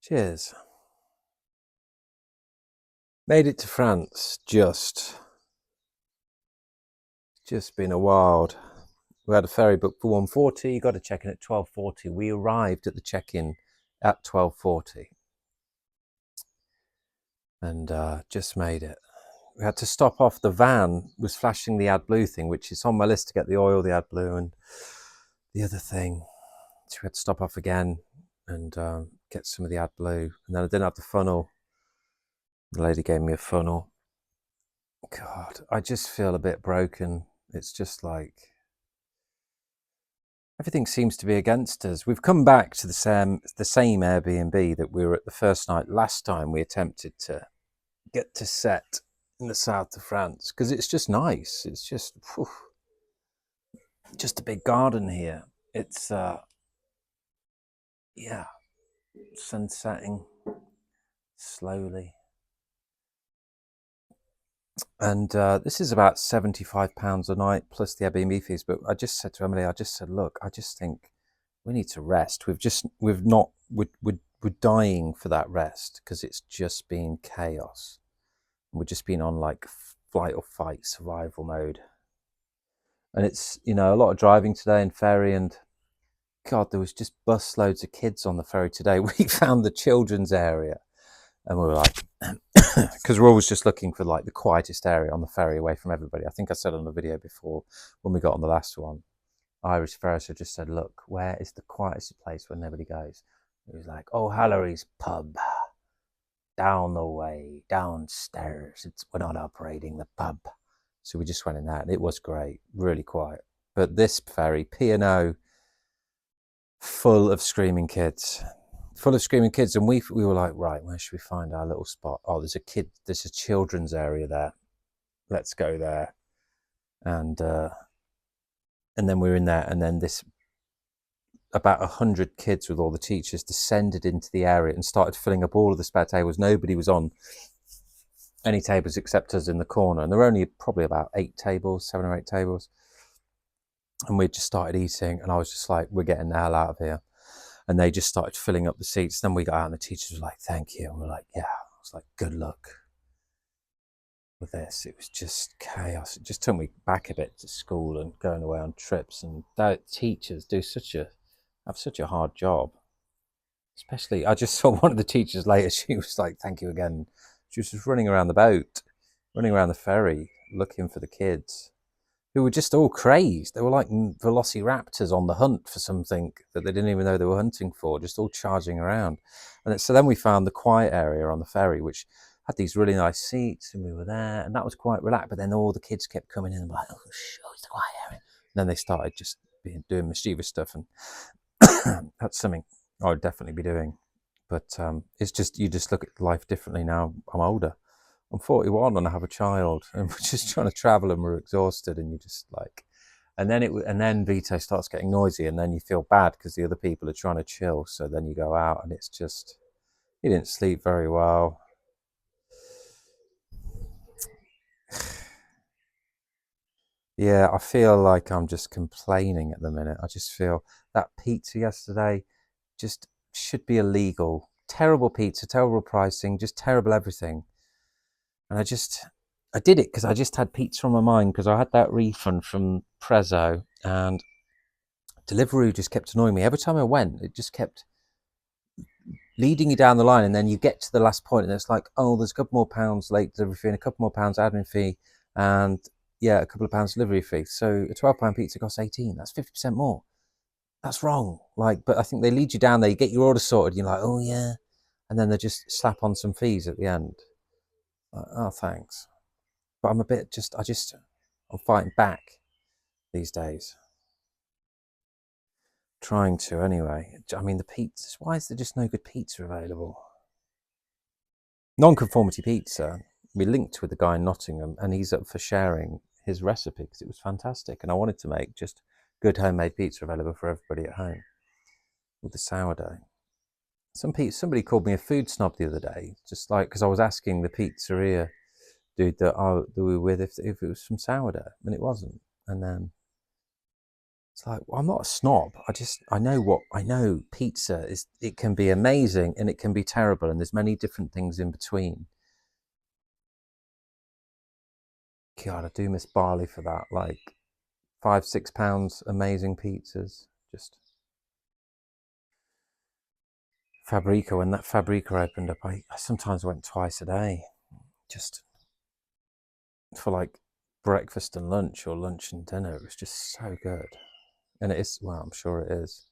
Cheers. Made it to France, just been a wild. We had a ferry booked for 1:40, got to check in at 12:40. We arrived at the check-in at 12:40 and just made it. We had to stop off. The van was flashing the AdBlue thing, which is on my list to get the oil, the AdBlue, and the other thing. So we had to stop off again and get some of the AdBlue. And then I didn't have the funnel. The lady gave me a funnel. God, I just feel a bit broken. It's just like everything seems to be against us. We've come back to the same Airbnb that we were at the first night last time we attempted to get to set in the south of France, because it's just nice. It's just a big garden here. It's yeah, sun setting slowly. And this is about £75 a night plus the Airbnb fees. But I just said to Emily, look, I just think we need to rest. We're dying for that rest because it's just been chaos. We've just been on like flight or fight survival mode. And it's, a lot of driving today and ferry, and God, there was just bus loads of kids on the ferry today. We found the children's area. And we were like, because we're always just looking for like the quietest area on the ferry away from everybody. I think I said on the video before when we got on the last one, Irish Ferris just said, look, where is the quietest place where nobody goes? He was like, oh, Hallory's pub, down the way, downstairs. We're not operating the pub. So we just went in there and it was great, really quiet. But this ferry, P&O, full of screaming kids. And we were like, right, where should we find our little spot? Oh, there's a children's area there. Let's go there. And then we were in there, and then about 100 kids with all the teachers descended into the area and started filling up all of the spare tables. Nobody was on any tables except us in the corner, and there were only probably about 7 or 8 tables. And we just started eating, and I was just like, we're getting the hell out of here. And they just started filling up the seats. Then we got out and the teachers were like, thank you. And we're like, yeah. I was like, good luck with this. It was just chaos. It just took me back a bit to school and going away on trips. And teachers have such a hard job. Especially, I just saw one of the teachers later. She was like, thank you again. She was just running around the boat, running around the ferry, looking for the kids, who were just all crazed. They were like velociraptors on the hunt for something that they didn't even know they were hunting for, just all charging around. And so then we found the quiet area on the ferry, which had these really nice seats, and we were there, and that was quite relaxed. But then all the kids kept coming in and like, oh, it's the quiet area. And then they started just doing mischievous stuff, and that's something I would definitely be doing. But it's just, you just look at life differently now. I'm older. I'm 41 and I have a child, and we're just trying to travel and we're exhausted, and you just like, and then Vito starts getting noisy, and then you feel bad because the other people are trying to chill. So then you go out and it's just, you didn't sleep very well. Yeah, I feel like I'm just complaining at the minute. I just feel that pizza yesterday just should be illegal. Terrible pizza, terrible pricing, just terrible everything. And I did it because I just had pizza on my mind, because I had that refund from Prezzo, and Deliveroo just kept annoying me. Every time I went, it just kept leading you down the line, and then you get to the last point and it's like, oh, there's a couple more pounds late delivery fee and a couple more pounds admin fee, and yeah, a couple of pounds delivery fee. So a £12 pizza costs 18. That's 50% more. That's wrong. Like, but I think they lead you down there, you get your order sorted, you're like, oh yeah, and then they just slap on some fees at the end. Like, oh, thanks. But I'm a bit I'm fighting back these days. Trying to, anyway. I mean, the pizzas, why is there just no good pizza available? Nonconformity pizza, we linked with the guy in Nottingham, and he's up for sharing his recipe because it was fantastic. And I wanted to make just good homemade pizza available for everybody at home with the sourdough. Somebody called me a food snob the other day, just like, because I was asking the pizzeria dude that we were with if it was from sourdough, and it wasn't. And then It's like, well, I'm not a snob. I know pizza is, it can be amazing and it can be terrible. And there's many different things in between. God, I do miss Bali for that. Like £5, £6, amazing pizzas. Just Fabrica, when that Fabrica opened up, I sometimes went twice a day. Just for like breakfast and lunch or lunch and dinner. It was just so good. And it is, well, I'm sure it is.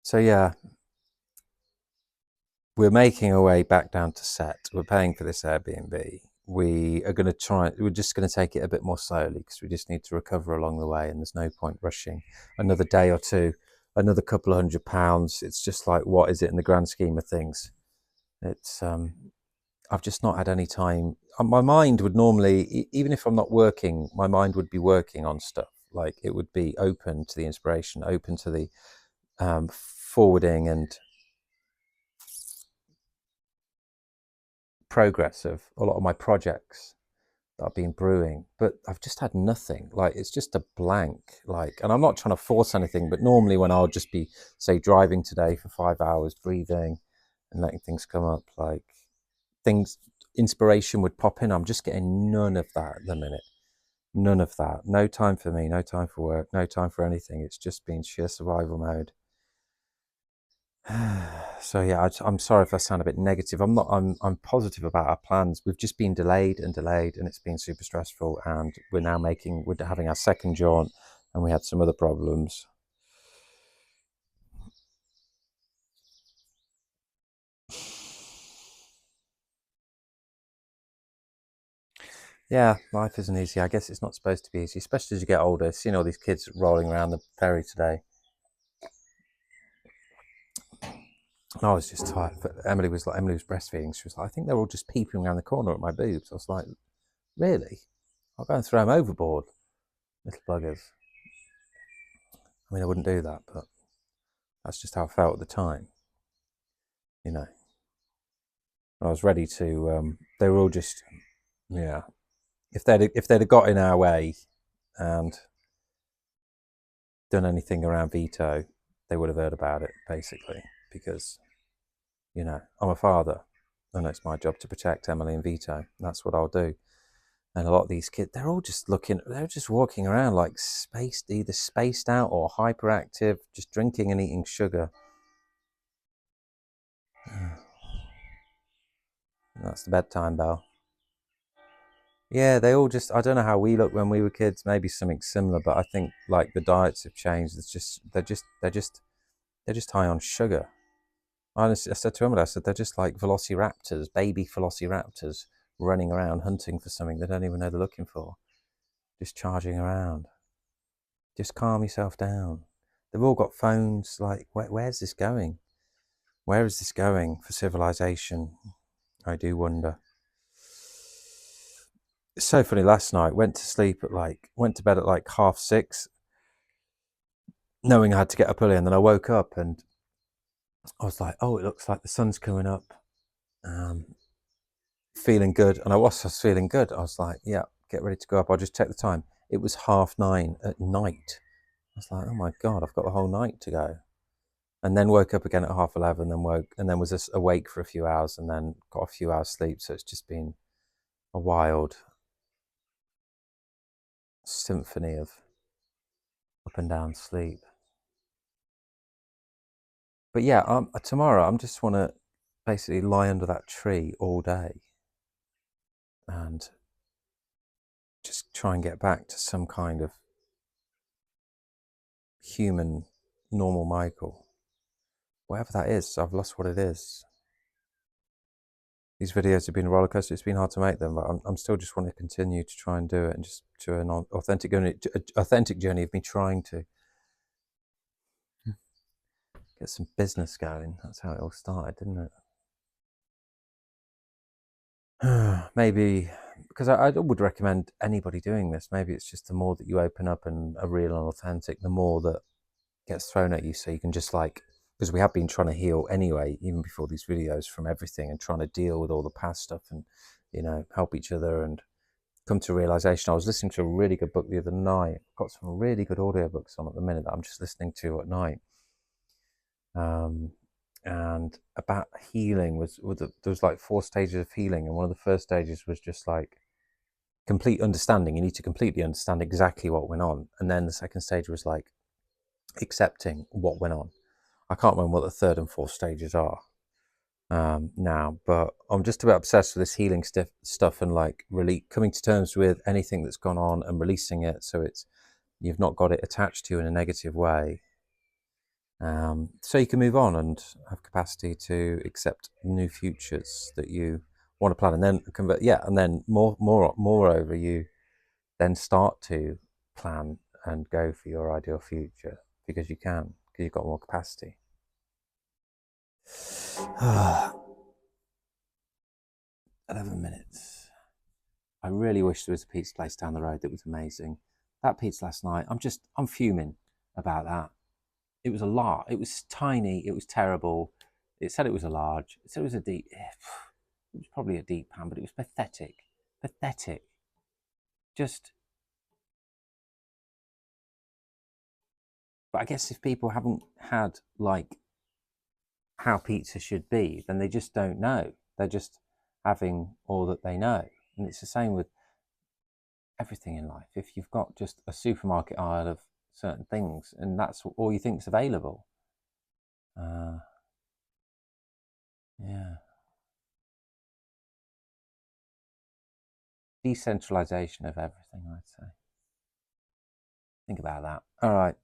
So yeah, we're making our way back down to set. We're paying for this Airbnb. We are going to try, we're just going to take it a bit more slowly because we just need to recover along the way, and there's no point rushing another day or two, another couple of £100. It's just like, what is it in the grand scheme of things? It's, I've just not had any time. My mind would normally, even if I'm not working, my mind would be working on stuff. Like it would be open to the inspiration, open to the forwarding and progress of a lot of my projects that I've been brewing, but I've just had nothing. Like it's just a blank. Like, and I'm not trying to force anything, but normally when I'll just be, say, driving today for 5 hours, breathing and letting things come up, like things, inspiration would pop in. I'm just getting none of that at the minute. None of that. No time for me, no time for work, no time for anything. It's just been sheer survival mode. So yeah, I'm sorry if I sound a bit negative. I'm not. I'm positive about our plans. We've just been delayed and delayed, and it's been super stressful. And we're having our second jaunt, and we had some other problems. Yeah, life isn't easy. I guess it's not supposed to be easy, especially as you get older. Seeing all these kids rolling around the ferry today, and I was just tired. But Emily was breastfeeding. She was like, I think they're all just peeping around the corner at my boobs. I was like, really? I'll go and throw them overboard, little buggers. I mean, I wouldn't do that, but that's just how I felt at the time. You know, I was ready to. They were all just, yeah. If they'd have got in our way and done anything around veto, they would have heard about it basically, because I'm a father, and it's my job to protect Emily and Vito. And that's what I'll do. And a lot of these kids, they're just walking around like either spaced out or hyperactive, just drinking and eating sugar. And that's the bedtime bell. Yeah, they all just, I don't know how we looked when we were kids, maybe something similar, but I think like the diets have changed. They're just high on sugar. I said to Emily, I said, they're just like velociraptors, baby velociraptors running around hunting for something they don't even know they're looking for. Just charging around. Just calm yourself down. They've all got phones. Like, where's this going? Where is this going for civilization? I do wonder. It's so funny. Last night, went to bed at like 6:30, knowing I had to get up early, and then I woke up and I was like, oh, it looks like the sun's coming up. Feeling good, and I was feeling good. I was like, yeah, get ready to go up. I'll just check the time. It was 9:30 at night. I was like, oh my god, I've got the whole night to go. And then woke up again at 11:30, and then was just awake for a few hours, and then got a few hours sleep. So it's just been a wild symphony of up and down sleep. But yeah, tomorrow I'm just want to basically lie under that tree all day and just try and get back to some kind of human, normal Michael. Whatever that is, I've lost what it is. These videos have been a roller coaster. It's been hard to make them, but I'm still just want to continue to try and do it, and just to an authentic journey of me trying to get some business going. That's how it all started, didn't it? Maybe because I would recommend anybody doing this. Maybe it's just the more that you open up and are real and authentic, the more that gets thrown at you. So you can just because we have been trying to heal anyway, even before these videos, from everything, and trying to deal with all the past stuff, and help each other and come to realization. I was listening to a really good book the other night. I've got some really good audiobooks on at the minute that I'm just listening to at night. And about healing there was like 4 stages of healing, and one of the first stages was just like complete understanding. You need to completely understand exactly what went on. And then the second stage was like accepting what went on. I can't remember what the third and fourth stages are now, but I'm just about obsessed with this healing stuff and like really coming to terms with anything that's gone on and releasing it, so you've not got it attached to you in a negative way, so you can move on and have capacity to accept new futures that you want to plan, and then convert. Yeah, and then moreover, you then start to plan and go for your ideal future because you've got more capacity. 11 minutes. I really wish there was a pizza place down the road that was amazing. That pizza last night, I'm fuming about that. It was a large. It was tiny. It was terrible. It said it was a large. It said it was a deep. It was probably a deep pan, but it was pathetic. Pathetic. Just. But I guess if people haven't had like how pizza should be, then they just don't know. They're just having all that they know, and it's the same with everything in life. If you've got just a supermarket aisle of certain things and that's all you think is available, yeah, decentralization of everything, I'd say. Think about that. All right.